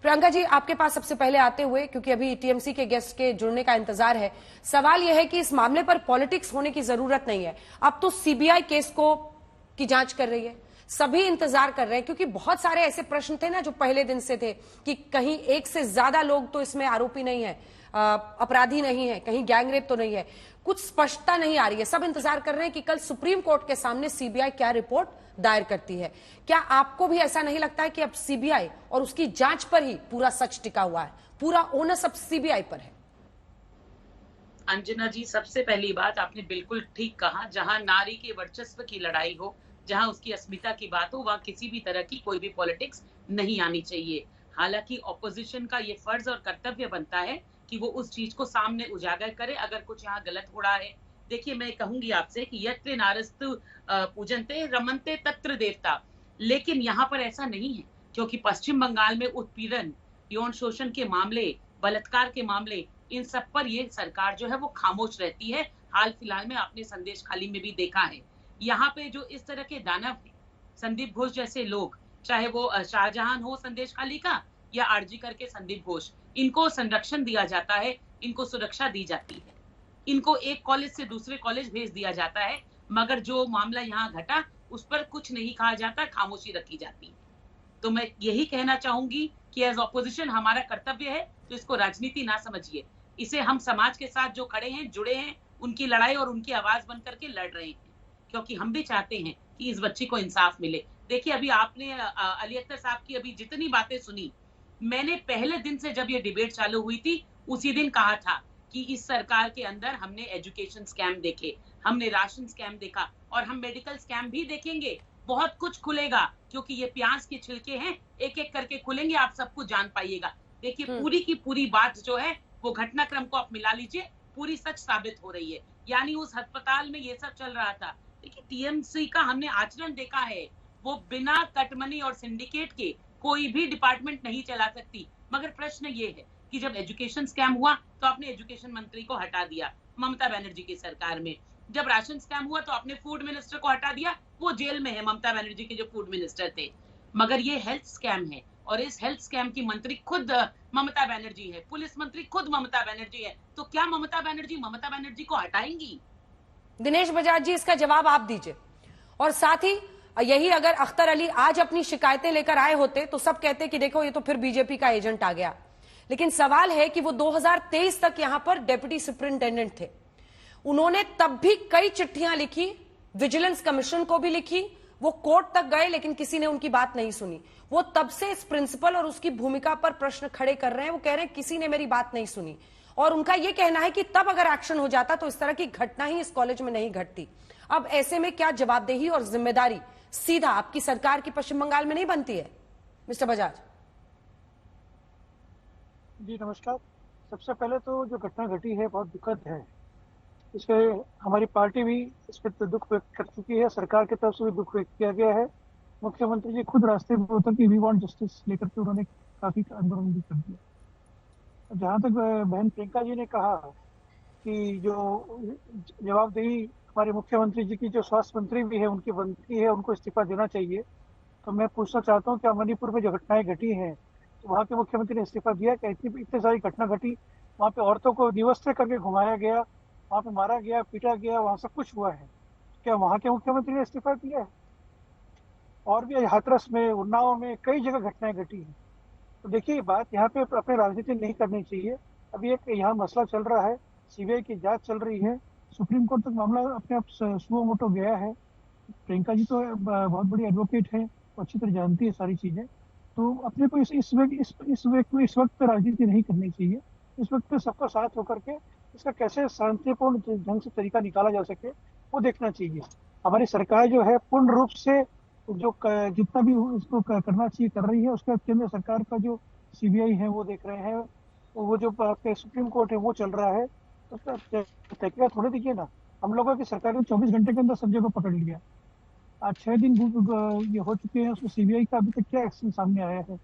प्रियंका जी, आपके पास सबसे पहले आते हुए, क्योंकि अभी टीएमसी के गेस्ट के जुड़ने का इंतजार है, सवाल यह है कि इस मामले पर पॉलिटिक्स होने की जरूरत नहीं है। अब तो सीबीआई केस को की जांच कर रही है, सभी इंतजार कर रहे हैं, क्योंकि बहुत सारे ऐसे प्रश्न थे ना जो पहले दिन से थे कि कहीं एक से ज्यादा लोग तो इसमें आरोपी नहीं है, अपराधी नहीं है, कहीं गैंगरेप तो नहीं है, कुछ स्पष्टता नहीं आ रही है। सब इंतजार कर रहे हैं कि कल सुप्रीम कोर्ट के सामने सीबीआई क्या रिपोर्ट दायर करती है। क्या आपको भी ऐसा नहीं लगता है कि अब सीबीआई और उसकी जांच पर ही पूरा सच टिका हुआ है, पूरा ओनस अब सीबीआई पर है? अंजना जी, सबसे पहली बात आपने बिल्कुल ठीक कहा। जहां नारी के वर्चस्व की लड़ाई हो, जहां उसकी अस्मिता की बात हो, वहां किसी भी तरह की कोई भी पॉलिटिक्स नहीं आनी चाहिए। हालांकि ऑपोजिशन का ये फर्ज और कर्तव्य बनता है कि वो उस चीज को सामने उजागर करे अगर कुछ यहाँ गलत हो रहा है। देखिए, मैं कहूंगी आपसे कि यत्र नारस्तु पूजनते रमनते तत्र देवता, लेकिन यहाँ पर ऐसा नहीं है, क्योंकि पश्चिम बंगाल में उत्पीड़न, यौन शोषण के मामले, बलात्कार के मामले, इन सब पर ये सरकार जो है वो खामोश रहती है। हाल फिलहाल में आपने संदेश खाली में भी देखा है। यहाँ पे जो इस तरह के दानव है, संदीप घोष जैसे लोग, चाहे वो शाहजहां हो संदेश खाली का या आरजी करके संदीप घोष, इनको संरक्षण दिया जाता है, इनको सुरक्षा दी जाती है, इनको एक कॉलेज से दूसरे कॉलेज भेज दिया जाता है, मगर जो मामला यहाँ घटा उस पर कुछ नहीं कहा जाता, खामोशी रखी जाती है। तो मैं यही कहना चाहूंगी कि एज ऑपोजिशन हमारा कर्तव्य है, तो इसको राजनीति ना समझिए, इसे हम समाज के साथ जो खड़े हैं, जुड़े हैं, उनकी लड़ाई और उनकी आवाज बन करके लड़ रहे हैं, क्योंकि हम भी चाहते हैं कि इस बच्ची को इंसाफ मिले। देखिए, अभी आपने अली अख्तर साहब की अभी जितनी बातें सुनी, मैंने पहले दिन से जब ये डिबेट चालू हुई थी उसी दिन कहा था कि इस सरकार के अंदर हमने एजुकेशन स्कैम देखे, हमने राशन स्कैम देखा और हम मेडिकल स्कैम भी देखेंगे। बहुत कुछ खुलेगा, क्योंकि ये प्याज के छिलके हैं, एक एक करके खुलेंगे, आप सब कुछ जान पाइएगा। देखिए, पूरी की पूरी बात जो है वो घटनाक्रम को आप मिला लीजिए, पूरी सच साबित हो रही है। यानी उस अस्पताल में ये सब चल रहा था। देखिए, टीएमसी का हमने आचरण देखा है, वो बिना कटमनी और सिंडिकेट के कोई भी डिपार्टमेंट नहीं चला सकती। मगर प्रश्न ये है कि जब एजुकेशन स्कैम हुआ तो आपने एजुकेशन मंत्री को हटा दिया ममता बनर्जी की सरकार में, जब राशन स्कैम हुआ तो आपने फूड मिनिस्टर को हटा दिया, वो जेल में है ममता बनर्जी के जो फूड मिनिस्टर थे। मगर ये हेल्थ स्कैम है और इस हेल्थ स्कैम की मंत्री खुद ममता बनर्जी है, पुलिस मंत्री खुद ममता बनर्जी है, तो क्या ममता बनर्जी को हटाएंगी? दिनेश बजाज जी, इसका जवाब आप दीजिए। और साथ ही यही अगर अख्तर अली आज अपनी शिकायतें लेकर आए होते तो सब कहते कि देखो ये तो फिर बीजेपी का एजेंट आ गया। लेकिन सवाल है कि वो 2023 तक यहां पर डेप्यूटी सुपरिंटेंडेंट थे, उन्होंने तब भी कई चिट्ठियां लिखी, विजिलेंस कमीशन को भी लिखी, वो कोर्ट तक गए, लेकिन किसी ने उनकी बात नहीं सुनी। वो तब से इस प्रिंसिपल और उसकी भूमिका पर प्रश्न खड़े कर रहे हैं। वो कह रहे हैं किसी ने मेरी बात नहीं सुनी, और उनका यह कहना है कि तब अगर एक्शन हो जाता तो इस तरह की घटना ही इस कॉलेज में नहीं घटती। अब ऐसे में क्या जवाबदेही और जिम्मेदारी सीधा आपकी सरकार की पश्चिम बंगाल में नहीं बनती है, मिस्टर बजाज? जी नमस्कार। सबसे पहले तो जो घटना घटी है बहुत दुखद है, इस पे हमारी पार्टी भी इस पर तो दुख व्यक्त कर चुकी है, सरकार की तरफ से भी दुख व्यक्त किया गया है। मुख्यमंत्री जी खुद रास्ते में होता कि वी वांट जस्टिस लेकर के उन्होंने काफी आंदोलन भी कर दिया। जहाँ तक बहन प्रियंका जी ने कहा कि जो जवाबदेही हमारे मुख्यमंत्री जी की, जो स्वास्थ्य मंत्री भी है, उनकी बनती है, उनको इस्तीफा देना चाहिए। तो मैं पूछना चाहता हूँ, क्या मणिपुर में जो घटनाएं घटी हैं तो वहाँ के मुख्यमंत्री ने इस्तीफा दिया? क्या इतनी सारी घटना घटी, वहाँ पे औरतों को निवस्त्र करके घुमाया गया, वहाँ पे मारा गया, पीटा गया, वहाँ सब कुछ हुआ है, क्या वहाँ के मुख्यमंत्री ने इस्तीफा दिया है? और भी हाथरस में, उन्नाव में कई जगह घटनाएं घटी हैं। तो देखिए, बात यहाँ पे अपने राजनीति नहीं करनी चाहिए। अभी एक यहाँ मसला चल रहा है, सीबीआई की जांच चल रही है, सुप्रीम कोर्ट तक मामला अपने आप सुओ मोटो गया है। प्रियंका जी तो बहुत बड़ी एडवोकेट है, अच्छी तरह जानती है सारी चीजें। तो अपने को इस वक्त राजनीति नहीं करनी चाहिए। इस वक्त सबका साथ होकर के इसका कैसे शांतिपूर्ण ढंग से तरीका निकाला जा सके वो देखना चाहिए। हमारी सरकार जो है पूर्ण रूप से जो जितना भी इसको करना चाहिए कर रही है। उसके बाद केंद्र सरकार का जो सीबीआई है वो देख रहे हैं, वो जो सुप्रीम कोर्ट है वो चल रहा है। तो तहकीकात थोड़ी देखिए ना, हम लोगों की सरकार ने 24 घंटे के अंदर सब जगह पकड़ लिया। आज 6 दिन ये हो चुके हैं, उसमें सीबीआई का अभी तक क्या एक्शन सामने आया है?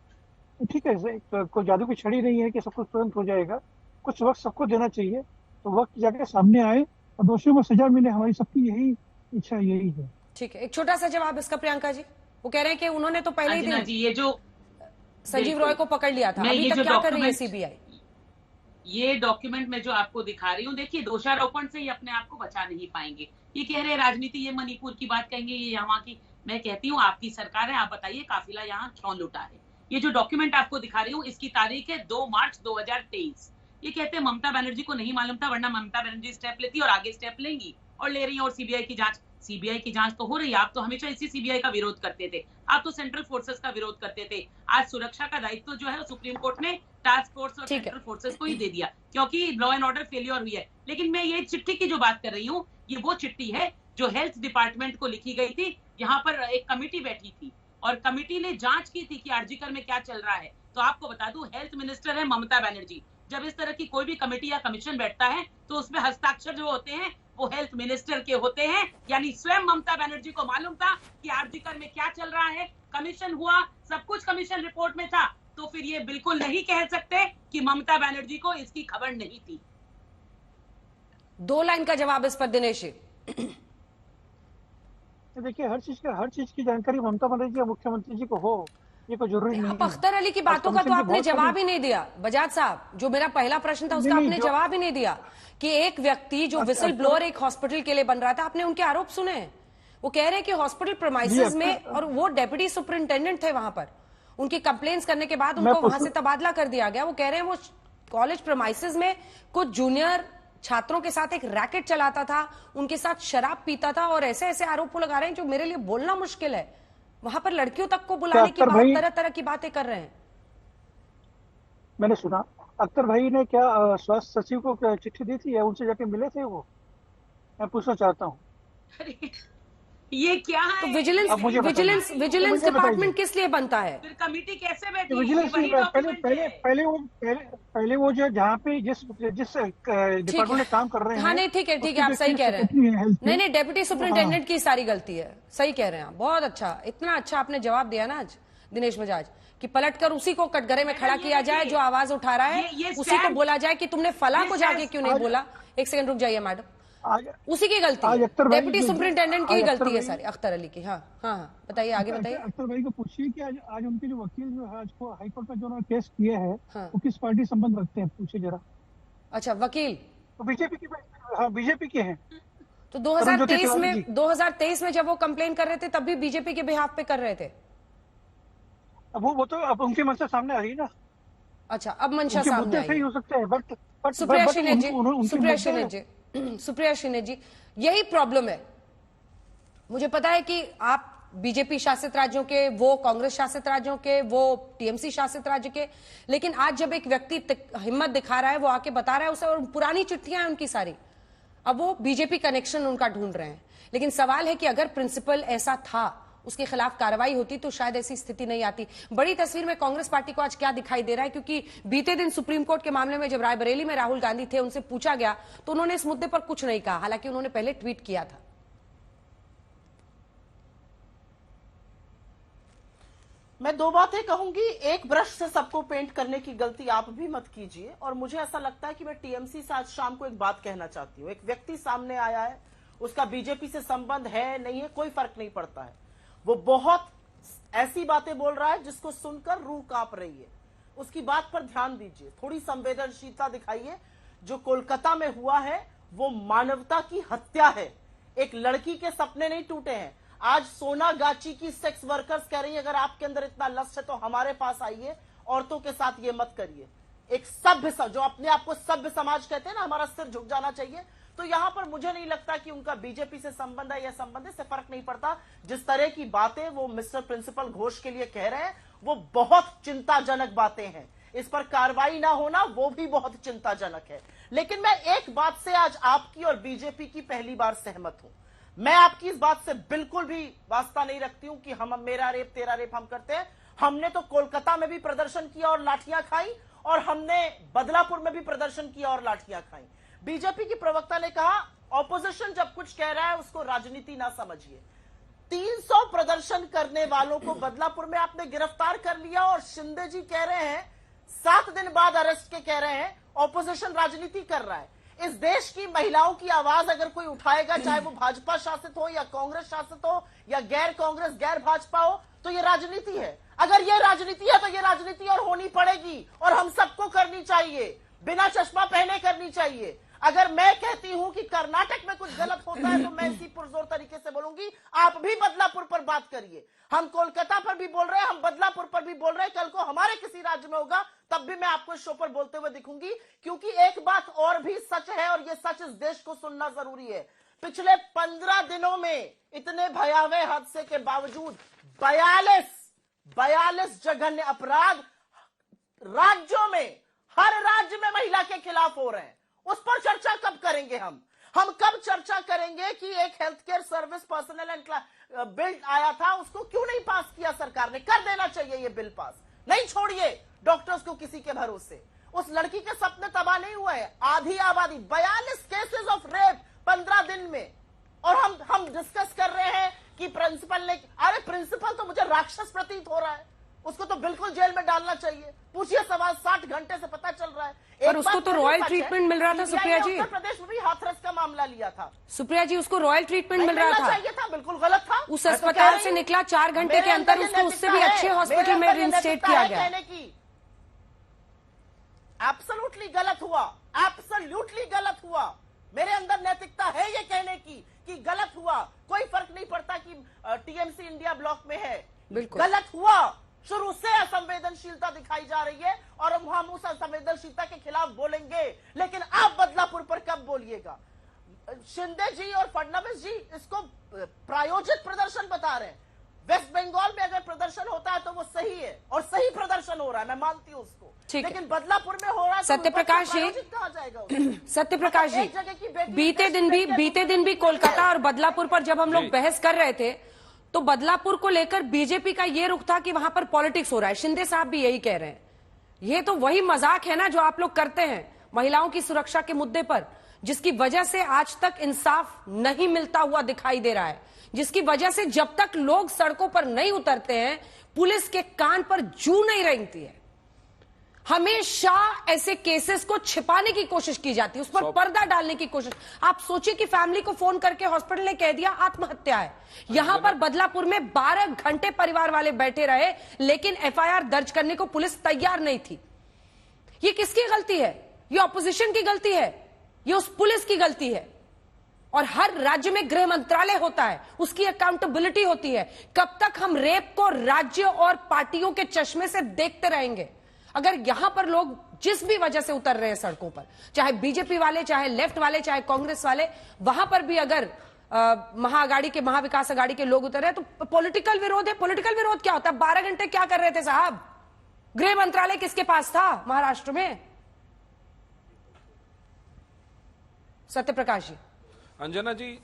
तो ठीक है, कोई जादू की छड़ी नहीं है कि सब कुछ तुरंत हो जाएगा, कुछ वक्त सबको देना चाहिए। तो वक्त जाके सामने आए और दोषियों को सजा मिले, हमारी सबकी यही इच्छा, यही है। ठीक है, एक छोटा सा जवाब इसका प्रियंका जी। वो कह रहे हैं कि उन्होंने तो पहले ही दिन जी, ये जो संजीव रॉय को पकड़ लिया था, मैं अभी ये तक जो क्या कर रही है डॉक्यूमेंट सीबीआई? ये डॉक्यूमेंट मैं जो आपको दिखा रही हूँ, देखिए दोषारोपण से ये अपने आप को बचा नहीं पाएंगे। ये कह रहे राजनीति, ये मणिपुर की बात कहेंगे, ये यहाँ की। मैं कहती हूँ आपकी सरकार है, आप बताइए काफिला यहाँ क्यों लुटा है। ये जो डॉक्यूमेंट आपको दिखा रही हूँ, इसकी तारीख है 2 मार्च 2023। ये कहते हैं ममता बनर्जी को नहीं मालूम था, वरना ममता बनर्जी स्टेप लेती और आगे स्टेप लेंगी और ले रही है। और सीबीआई की जांच तो हो रही है। आप तो हमेशा इसी सीबीआई का विरोध करते थे, आप तो सेंट्रल फोर्सेस का विरोध करते थे। आज सुरक्षा का दायित्व जो है सुप्रीम कोर्ट ने टास्क फोर्स और सेंट्रल फोर्सेस को ही दे दिया, क्योंकि लॉ एंड ऑर्डर फेलियर हुई है। लेकिन मैं ये चिट्ठी की जो बात कर रही हूँ, ये वो चिट्ठी है जो हेल्थ डिपार्टमेंट को लिखी गई थी। यहाँ पर एक कमिटी बैठी थी और कमिटी ने जांच की थी कि आरजीकर में क्या चल रहा है। तो आपको बता दूं, हेल्थ मिनिस्टर है ममता बनर्जी। जब इस तरह की कोई भी कमेटी या कमीशन बैठता है तो उसमें हस्ताक्षर जो होते हैं वो हेल्थ मिनिस्टर के होते हैं। यानी स्वयं ममता बनर्जी को मालूम था कि आरजीकर में क्या चल रहा है, कमीशन हुआ, सब कुछ कमीशन रिपोर्ट में था। तो फिर ये बिल्कुल नहीं कह सकते कि ममता बनर्जी को इसकी खबर नहीं थी। 2 लाइन का जवाब इस पर दिनेश जी। देखिए, हर चीज की जानकारी ममता बनर्जी या मुख्यमंत्री जी को हो, ये कोई जरूरी नहीं आप है। अख्तर अली की बातों का तो आपने जवाब ही नहीं दिया बजाज साहब। जो मेरा पहला प्रश्न था उसका आपने जवाब ही नहीं दिया कि एक व्यक्ति जो विसल ब्लोअर एक हॉस्पिटल के लिए बन रहा था, आपने उनके आरोप सुने हैं। वो कह रहे हैं कि हॉस्पिटल प्रीमाइसेस में, और वो डेप्यूटी सुपरिंटेंडेंट थे वहां पर, उनकी कंप्लेंट्स करने के बाद उनको वहां से तबादला कर दिया गया। वो कह रहे हैं वो कॉलेज प्रीमाइसेस में कुछ जूनियर छात्रों के साथ एक रैकेट चलाता था, उनके साथ शराब पीता था, और ऐसे ऐसे आरोप लगा रहे हैं जो मेरे लिए बोलना मुश्किल है। वहां पर लड़कियों तक को बुलाने की बात, तरह तरह की बातें कर रहे हैं। मैंने सुना अख्तर भाई ने क्या स्वास्थ्य सचिव को चिट्ठी दी थी या उनसे जाके मिले थे वो? मैं पूछना चाहता हूँ। ये क्या है? तो विजिलेंस डिपार्टमेंट किस लिए बनता है? फिर कमेटी कैसे बैठी? विजिलेंस पहले वो जो जहाँ पे जिस डिपार्टमेंट में काम कर रहे हैं। हाँ नहीं, ठीक है, आप सही कह रहे हैं। नहीं, डेप्यूटी सुपरिंटेंडेंट की सारी गलती है। सही कह रहे हैं आप, बहुत अच्छा, इतना अच्छा आपने जवाब दिया ना आज दिनेश बजाज, कि पलटकर उसी को कटघरे में खड़ा किया जाए जो आवाज उठा रहा है, उसी को बोला जाए कि तुमने फला को जाके क्यों नहीं बोला। एक सेकंड रुक जाइए मैडम, उसी की गलती है, डेप्यूटी सुपरिंटेंडेंट की गलती है सारी, अख्तर अली की। हाँ हाँ हाँ, बताइए, आगे बताइए। अख्तर भाई को पूछिए कि आज उनके जो वकील जो है आज को हाईकोर्ट में जो उन्होंने केस किए हैं, हाँ। वो किस पार्टी संबंध रखते हैं, पूछिए जरा। अच्छा, वकील तो बीजेपी की, हाँ बीजेपी के हैं। तो 2023 में जब वो कंप्लेन कर रहे थे तब भी बीजेपी के बिहाफ पे कर रहे थे। अब वो तो अब उनकी मंशा सामने आ रही ना। अच्छा, अब मंशा सामने आई। सही हो सकते हैं, बट सुप्रिया श्रीनेत जी, यही प्रॉब्लम है। मुझे पता है कि आप बीजेपी शासित राज्यों के, वो कांग्रेस शासित राज्यों के, वो टीएमसी शासित राज्य के, लेकिन आज जब एक व्यक्ति हिम्मत दिखा रहा है, वो आके बता रहा है उसे, और पुरानी चिट्ठियां हैं उनकी सारी, अब वो बीजेपी कनेक्शन उनका ढूंढ रहे हैं। लेकिन सवाल है कि अगर प्रिंसिपल ऐसा था, उसके खिलाफ कार्रवाई होती तो शायद ऐसी स्थिति नहीं आती। बड़ी तस्वीर में कांग्रेस पार्टी को आज क्या दिखाई दे रहा है, क्योंकि बीते दिन सुप्रीम कोर्ट के मामले में जब रायबरेली में राहुल गांधी थे, उनसे पूछा गया तो उन्होंने इस मुद्दे पर कुछ नहीं कहा, हालांकि उन्होंने पहले ट्वीट किया था। मैं 2 बातें कहूंगी। एक, ब्रश से सबको पेंट करने की गलती आप भी मत कीजिए। और मुझे ऐसा लगता है कि मैं टीएमसी से आज शाम को एक बात कहना चाहती हूं। एक व्यक्ति सामने आया है, उसका बीजेपी से संबंध है नहीं है कोई फर्क नहीं पड़ता है, वो बहुत ऐसी बातें बोल रहा है जिसको सुनकर रूह कांप रही है। उसकी बात पर ध्यान दीजिए, थोड़ी संवेदनशीलता दिखाइए। जो कोलकाता में हुआ है वो मानवता की हत्या है। एक लड़की के सपने नहीं टूटे हैं। आज सोनागाची की सेक्स वर्कर्स कह रही है अगर आपके अंदर इतना लस्ट है तो हमारे पास आइए, औरतों के साथ ये मत करिए। एक सभ्य, जो अपने आप को सभ्य समाज कहते हैं ना, हमारा सिर झुक जाना चाहिए। तो यहां पर मुझे नहीं लगता कि उनका बीजेपी से संबंध है या संबंध से फर्क नहीं पड़ता। जिस तरह की बातें वो मिस्टर प्रिंसिपल घोष के लिए कह रहे हैं वो बहुत चिंताजनक बातें हैं। इस पर कार्रवाई ना होना वो भी बहुत चिंताजनक है। लेकिन मैं एक बात से आज आपकी और बीजेपी की पहली बार सहमत हूं। मैं आपकी इस बात से बिल्कुल भी वास्ता नहीं रखती हूं कि हम मेरा रेप तेरा रेप हम करते हैं। हमने तो कोलकाता में भी प्रदर्शन किया और लाठियां खाई, और हमने बदलापुर में भी प्रदर्शन किया और लाठियां खाई। बीजेपी की प्रवक्ता ने कहा ऑपोजिशन जब कुछ कह रहा है उसको राजनीति ना समझिए। 300 प्रदर्शन करने वालों को बदलापुर में आपने गिरफ्तार कर लिया, और शिंदे जी कह रहे हैं 7 दिन बाद अरेस्ट के कह रहे हैं ऑपोजिशन राजनीति कर रहा है। इस देश की महिलाओं की आवाज अगर कोई उठाएगा, चाहे वो भाजपा शासित हो या कांग्रेस शासित हो या गैर कांग्रेस गैर भाजपा हो, तो ये राजनीति है। अगर ये राजनीति है तो ये राजनीति और होनी पड़ेगी और हम सबको करनी चाहिए, बिना चश्मा पहने करनी चाहिए। अगर मैं कहती हूं कि कर्नाटक में कुछ गलत होता है तो मैं इसी पुरजोर तरीके से बोलूंगी, आप भी बदलापुर पर बात करिए। हम कोलकाता पर भी बोल रहे हैं, हम बदलापुर पर भी बोल रहे हैं, कल को हमारे किसी राज्य में होगा तब भी मैं आपको इस शो पर बोलते हुए दिखूंगी। क्योंकि एक बात और भी सच है और यह सच इस देश को सुनना जरूरी है। पिछले 15 दिनों में इतने भयावह हादसे के बावजूद 42 जघन्य अपराध राज्यों में, हर राज्य में महिला के खिलाफ हो रहे हैं। उस पर चर्चा कब करेंगे? हम कब चर्चा करेंगे कि एक health care service personal and bill आया था, उसको क्यों नहीं पास किया सरकार ने? कर देना चाहिए ये बिल पास। नहीं छोड़िए डॉक्टर्स को किसी के भरोसे। उस लड़की के सपने तबाह नहीं हुए हैं। आधी आबादी, 42 केसेस ऑफ रेप 15 दिन में। और हम डिस्कस कर रहे हैं कि प्रिंसिपल ने, अरे प्रिंसिपल तो मुझे राक्षस प्रतीत हो रहा है, उसको तो बिल्कुल जेल में डालना चाहिए। पूछिए सवाल, 60 घंटे से पता चल रहा है। पर उसको तो रॉयल ट्रीटमेंट मिल रहा था सुप्रिया जी। उत्तर प्रदेश में भी हाथरस का मामला लिया था सुप्रिया जी, उसको रॉयल ट्रीटमेंट मिल रहा था, बिल्कुल गलत था। उस अस्पताल से निकला 4 घंटे के अंदर उसको उससे भी अच्छे हॉस्पिटल में रिइंस्टेट किया गया। एब्सोल्युटली गलत हुआ, एब्सोल्युटली गलत हुआ। मेरे अंदर नैतिकता है ये कहने की कि गलत हुआ। कोई फर्क नहीं पड़ता कि टीएमसी इंडिया ब्लॉक में है, गलत हुआ। शुरू से असंवेदनशीलता दिखाई जा रही है और हम उस असंवेदनशीलता के खिलाफ बोलेंगे। लेकिन आप बदलापुर पर कब बोलिएगा? शिंदे जी और फडणवीस जी इसको प्रायोजित प्रदर्शन बता रहे हैं। वेस्ट बंगाल में अगर प्रदर्शन होता है तो वो सही है और सही प्रदर्शन हो रहा है, मैं मानती हूं उसको। लेकिन बदलापुर में हो रहा है, सत्यप्रकाश जी, सत्यप्रकाश जी, बीते दिन भी कोलकाता और बदलापुर पर जब हम लोग बहस कर रहे थे तो बदलापुर को लेकर बीजेपी का ये रुख था कि वहां पर पॉलिटिक्स हो रहा है। शिंदे साहब भी यही कह रहे हैं। ये तो वही मजाक है ना जो आप लोग करते हैं महिलाओं की सुरक्षा के मुद्दे पर, जिसकी वजह से आज तक इंसाफ नहीं मिलता हुआ दिखाई दे रहा है, जिसकी वजह से जब तक लोग सड़कों पर नहीं उतरते हैं पुलिस के कान पर जू नहीं रेंगती है। हमेशा ऐसे केसेस को छिपाने की कोशिश की जाती है, उस पर पर्दा डालने की कोशिश। आप सोचिए कि फैमिली को फोन करके हॉस्पिटल ने कह दिया आत्महत्या है। यहां पर बदलापुर में 12 घंटे परिवार वाले बैठे रहे लेकिन एफआईआर दर्ज करने को पुलिस तैयार नहीं थी। ये किसकी गलती है? ये ऑपोजिशन की गलती है, ये उस पुलिस की गलती है। और हर राज्य में गृह मंत्रालय होता है, उसकी अकाउंटेबिलिटी होती है। कब तक हम रेप को राज्य और पार्टियों के चश्मे से देखते रहेंगे? अगर यहां पर लोग जिस भी वजह से उतर रहे हैं सड़कों पर, चाहे बीजेपी वाले, चाहे लेफ्ट वाले, चाहे कांग्रेस वाले, वहां पर भी अगर महाअगाड़ी के, महाविकास अघाड़ी के लोग उतर रहे हैं तो पॉलिटिकल विरोध है। पॉलिटिकल विरोध क्या होता है? 12 घंटे क्या कर रहे थे साहब? गृह मंत्रालय किसके पास था महाराष्ट्र में? सत्यप्रकाश जी। अंजना जी,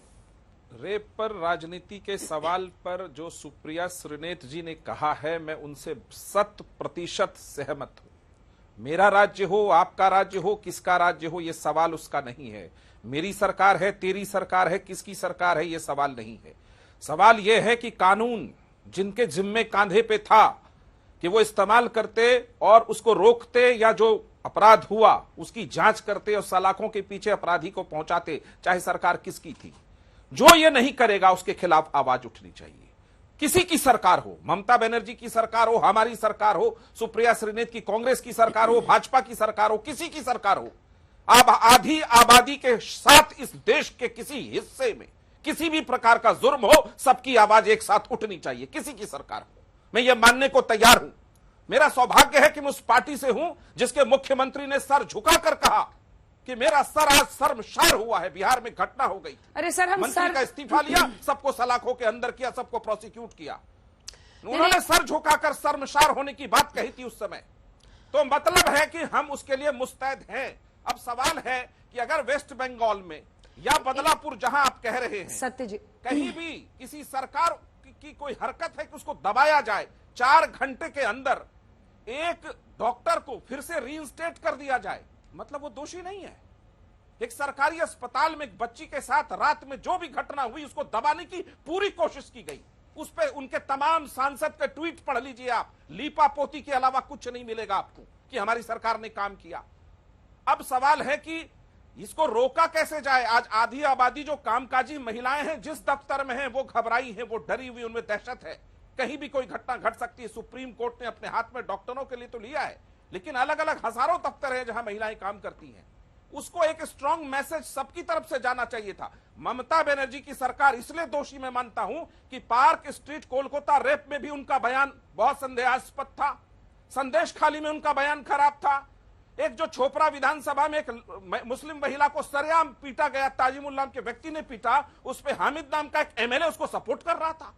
रेप पर राजनीति के सवाल पर जो सुप्रिया श्रीनेत जी ने कहा है, मैं उनसे 100% सहमत हूं। मेरा राज्य हो, आपका राज्य हो, किसका राज्य हो, यह सवाल उसका नहीं है। मेरी सरकार है, तेरी सरकार है, किसकी सरकार है, यह सवाल नहीं है। सवाल यह है कि कानून जिनके जिम्मे कांधे पे था कि वो इस्तेमाल करते और उसको रोकते, या जो अपराध हुआ उसकी जांच करते और सलाखों के पीछे अपराधी को पहुंचाते, चाहे सरकार किसकी थी। जो ये नहीं करेगा उसके खिलाफ आवाज उठनी चाहिए। किसी की सरकार हो, ममता बनर्जी की सरकार हो, हमारी सरकार हो, सुप्रिया श्रीनेत की कांग्रेस की सरकार हो, भाजपा की सरकार हो, किसी की सरकार हो, अब आधी आबादी के साथ इस देश के किसी हिस्से में किसी भी प्रकार का जुर्म हो, सबकी आवाज एक साथ उठनी चाहिए, किसी की सरकार हो। मैं ये मानने को तैयार हूं। मेरा सौभाग्य है कि मैं उस पार्टी से हूं जिसके मुख्यमंत्री ने सर झुकाकर कहा कि मेरा सर आज शर्मसार हुआ है। बिहार में घटना हो गई, अरे सर, हम मंत्री का इस्तीफा लिया, सबको सलाखों के अंदर किया, सबको प्रोसिक्यूट किया। उन्होंने सर झुकाकर शर्मसार होने की बात कही थी उस समय। तो मतलब है कि हम उसके लिए मुस्तैद हैं। अब सवाल है कि अगर वेस्ट बंगाल में या बदलापुर, जहां आप कह रहे हैं, सत्य जी, कहीं भी किसी सरकार की कोई हरकत है कि उसको दबाया जाए, 4 घंटे के अंदर एक डॉक्टर को फिर से रीइंस्टेट कर दिया जाए, मतलब वो दोषी नहीं है। एक सरकारी अस्पताल में एक बच्ची के साथ रात में जो भी घटना हुई उसको दबाने की पूरी कोशिश की गई। उस पे उनके तमाम सांसद के ट्वीट पढ़ लीजिए आप, लीपा पोती के अलावा कुछ नहीं मिलेगा आपको कि हमारी सरकार ने काम किया। अब सवाल है कि इसको रोका कैसे जाए। आज आधी आबादी जो कामकाजी महिलाएं हैं, जिस दफ्तर में हैं, वो घबराई हैं, वो डरी हुई, उनमें दहशत है। कहीं भी कोई घटना घट सकती है। सुप्रीम कोर्ट ने अपने हाथ में डॉक्टरों के लिए तो लिया है, लेकिन अलग अलग हजारों दफ्तर हैं जहां महिलाएं काम करती हैं। उसको एक स्ट्रांग मैसेज सबकी तरफ से जाना चाहिए था। ममता बनर्जी की सरकार इसलिए दोषी मैं मानता हूं कि पार्क स्ट्रीट कोलकाता रेप में भी उनका बयान बहुत संदेहास्पद था, संदेश खाली में उनका बयान खराब था। एक जो छोपरा विधानसभा में एक मुस्लिम महिला को सरेआम पीटा गया, ताजिमुल्लाह के व्यक्ति ने पीटा, उस पे हामिद नाम का एक एमएलए उसको सपोर्ट कर रहा था।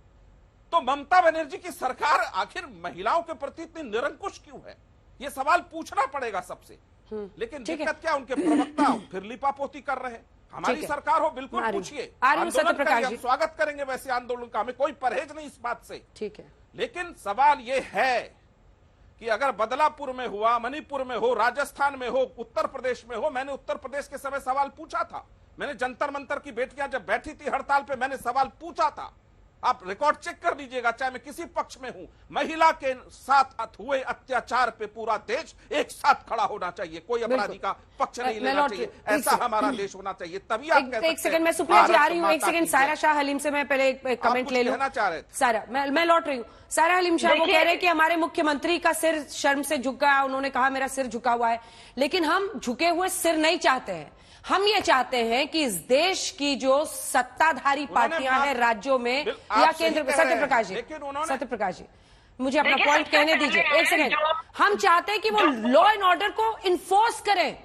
तो ममता बनर्जी की सरकार आखिर महिलाओं के प्रति इतनी निरंकुश क्यों है, ये सवाल पूछना पड़ेगा सबसे। लेकिन दिक्कत क्या, उनके प्रवक्ता फिर लिपापोती कर रहे हैं। हमारी सरकार हो बिल्कुल पूछिए, आंदोलन करिए, हम स्वागत करेंगे वैसे आंदोलन का, हमें कोई परहेज नहीं इस बात से। ठीक है, लेकिन सवाल ये है कि अगर बदलापुर में हुआ, मणिपुर में हो, राजस्थान में हो, उत्तर प्रदेश में हो, मैंने उत्तर प्रदेश के समय सवाल पूछा था, मैंने जंतर मंतर की बेटियां जब बैठी थी हड़ताल पे, मैंने सवाल पूछा था। आप रिकॉर्ड चेक कर लीजिएगा, चाहे मैं किसी पक्ष में हूं। महिला के साथ हुए अत्याचार पे पूरा देश एक साथ खड़ा होना चाहिए, कोई अपराधी का पक्ष नहीं लेना चाहिए, ऐसा हमारा देश होना चाहिए। तभी आप एक सेकंड, मैं सुप्रिया जी आ रही हूँ, एक सेकंड। सायरा शाह हलीम से मैं पहले एक कमेंट ले लूं। चाह रहे थे सारा, मैं लौट रही हूँ। सारा हलीम शाह वो कह रहे हैं कि हमारे मुख्यमंत्री का सिर शर्म से झुका है, उन्होंने कहा मेरा सिर झुका हुआ है, लेकिन हम झुके हुए सिर नहीं चाहते हैं। हम ये चाहते हैं कि इस देश की जो सत्ताधारी पार्टियां हैं राज्यों में या केंद्र, सत्यप्रकाश जी मुझे अपना पॉइंट कहने दीजिए एक सेकेंड। हम चाहते हैं कि वो लॉ एंड ऑर्डर को इन्फोर्स करें,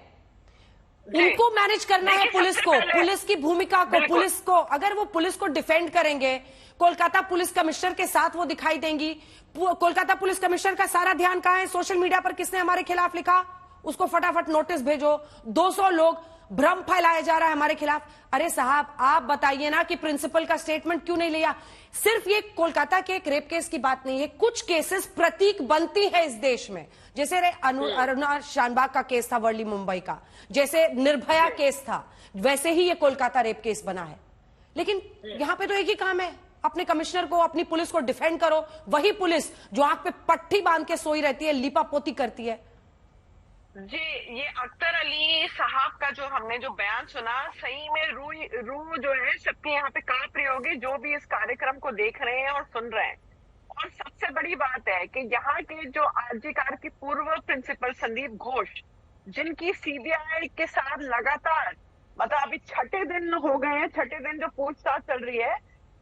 उनको मैनेज करना है पुलिस को, पुलिस की भूमिका को, पुलिस को, अगर वो पुलिस को डिफेंड करेंगे, कोलकाता पुलिस कमिश्नर के साथ वो दिखाई देंगी। कोलकाता पुलिस कमिश्नर का सारा ध्यान कहां है? सोशल मीडिया पर किसने हमारे खिलाफ लिखा, उसको फटाफट नोटिस भेजो। 200 लोग, भ्रम फैलाया जा रहा है हमारे खिलाफ। अरे साहब, आप बताइए ना कि प्रिंसिपल का स्टेटमेंट क्यों नहीं लिया? सिर्फ ये कोलकाता के एक रेप केस की बात नहीं है, कुछ केसेस प्रतीक बनती है इस देश में, जैसे अरुणा शानबाग का केस था वर्ली मुंबई का, जैसे निर्भया केस था, वैसे ही ये कोलकाता रेप केस बना है। लेकिन यहां पे तो एक ही काम है, अपने कमिश्नर को, अपनी पुलिस को डिफेंड करो। वही पुलिस जो आंख पे पट्टी बांध के सोई रहती है, लीपापोती करती है। जी, ये अख्तर अली साहब का जो हमने जो बयान सुना, सही में रूह जो है सबके यहाँ पे कांप रही होगी, जो भी इस कार्यक्रम को देख रहे हैं और सुन रहे हैं। और सबसे बड़ी बात है कि यहाँ के जो आरजीकार की पूर्व प्रिंसिपल संदीप घोष, जिनकी सीबीआई के साथ लगातार मतलब अभी 6ठे दिन हो गए हैं, 6ठे दिन जो पूछताछ चल रही है,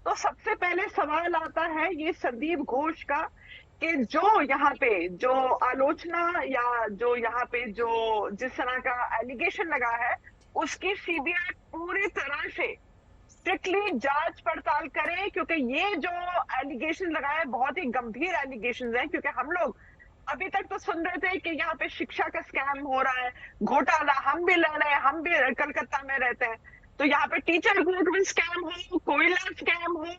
तो सबसे पहले सवाल आता है ये संदीप घोष का कि जो यहाँ पे जो आलोचना या जो यहाँ पे जो जिस तरह का एलिगेशन लगा है, उसकी सीबीआई पूरी तरह से स्ट्रिक्टली जांच पड़ताल करे, क्योंकि ये जो एलिगेशन लगा है बहुत ही गंभीर एलिगेशन है। क्योंकि हम लोग अभी तक तो सुन रहे थे कि यहाँ पे शिक्षा का स्कैम हो रहा है, घोटाला, हम भी लड़ रहे हैं, हम भी कलकत्ता में रहते हैं, तो यहाँ पे टीचर रिक्रूटमेंट स्कैम हो, कोयला स्कैम हो,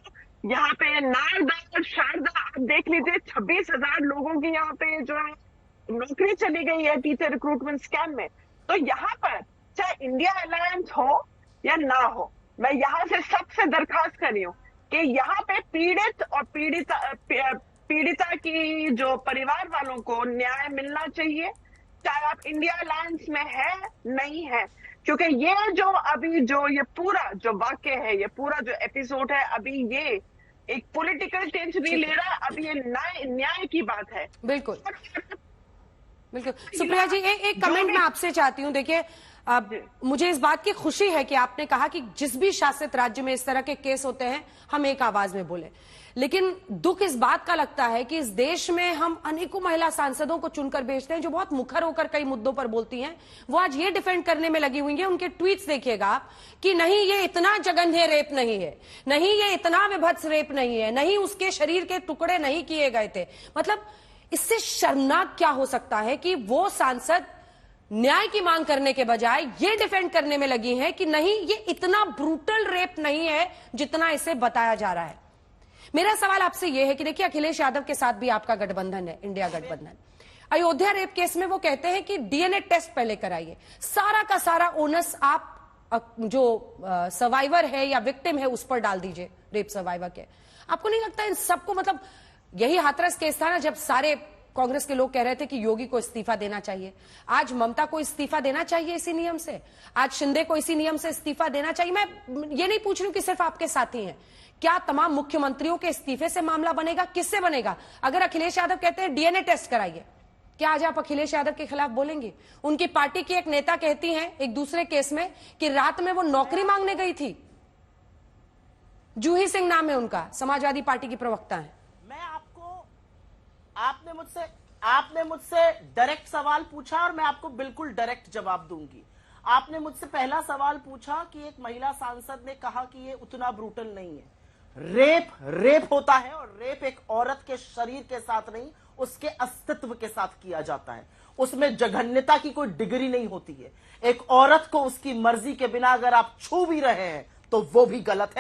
यहाँ पे नारदा शारदा, आप देख लीजिए 26,000 लोगों की यहाँ पे जो है नौकरी चली गई है टीचर रिक्रूटमेंट स्कैम में। तो यहाँ पर चाहे इंडिया अलायंस हो या ना हो, मैं यहाँ से सबसे दरखास्त कर रही हूँ कि यहाँ पे पीड़ित और पीड़िता की जो परिवार वालों को न्याय मिलना चाहिए, चाहे आप इंडिया अलायंस में है नहीं है। क्योंकि ये जो अभी जो ये पूरा जो वाक्य है, ये पूरा जो एपिसोड है, अभी ये एक पॉलिटिकल टेंस नहीं ले रहा, अभी ये न्याय की बात है। बिल्कुल बिल्कुल। सुप्रिया जी, एक कमेंट मैं आपसे चाहती हूँ। देखिए, मुझे इस बात की खुशी है कि आपने कहा कि जिस भी शासित राज्य में इस तरह के केस होते हैं हम एक आवाज में बोले, लेकिन दुख इस बात का लगता है कि इस देश में हम अनेकों महिला सांसदों को चुनकर भेजते हैं जो बहुत मुखर होकर कई मुद्दों पर बोलती हैं। वो आज ये डिफेंड करने में लगी हुई हैं, उनके ट्वीट्स देखिएगा आप, कि नहीं ये इतना जघन्य रेप नहीं है, नहीं ये इतना विभत्स रेप नहीं है, नहीं उसके शरीर के टुकड़े नहीं किए गए थे। मतलब इससे शर्मनाक क्या हो सकता है कि वो सांसद न्याय की मांग करने के बजाय ये डिफेंड करने में लगी है कि नहीं ये इतना ब्रूटल रेप नहीं है जितना इसे बताया जा रहा है। मेरा सवाल आपसे यह है कि देखिए, अखिलेश यादव के साथ भी आपका गठबंधन है, इंडिया गठबंधन। अयोध्या रेप केस में वो कहते हैं कि डीएनए टेस्ट पहले कराइए, सारा का सारा ओनस आप जो सर्वाइवर है या विक्टिम है उस पर डाल दीजिए, रेप सर्वाइवर के। आपको नहीं लगता इन सबको, मतलब यही हाथरस केस था ना, जब सारे कांग्रेस के लोग कह रहे थे कि योगी को इस्तीफा देना चाहिए। आज ममता को इस्तीफा देना चाहिए इसी नियम से, आज शिंदे को इसी नियम से इस्तीफा देना चाहिए। मैं ये नहीं पूछ रही हूं कि सिर्फ आपके साथी हैं, क्या तमाम मुख्यमंत्रियों के इस्तीफे से मामला बनेगा? किससे बनेगा? अगर अखिलेश यादव कहते हैं डीएनए टेस्ट कराइए, क्या आज आप अखिलेश यादव के खिलाफ बोलेंगे? उनकी पार्टी की एक नेता कहती हैं एक दूसरे केस में कि रात में वो नौकरी मांगने गई थी। जूही सिंह नाम है उनका, समाजवादी पार्टी की प्रवक्ता है। मैं आपने मुझसे डायरेक्ट सवाल पूछा और मैं आपको बिल्कुल डायरेक्ट जवाब दूंगी। आपने मुझसे पहला सवाल पूछा कि एक महिला सांसद ने कहा कि ये उतना ब्रूटल नहीं है। रेप होता है और रेप एक औरत के शरीर के साथ नहीं, उसके अस्तित्व के साथ किया जाता है। उसमें जघन्यता की कोई डिग्री नहीं होती है। एक औरत को उसकी मर्जी के बिना अगर आप छू भी रहे हैं तो वो भी गलत है।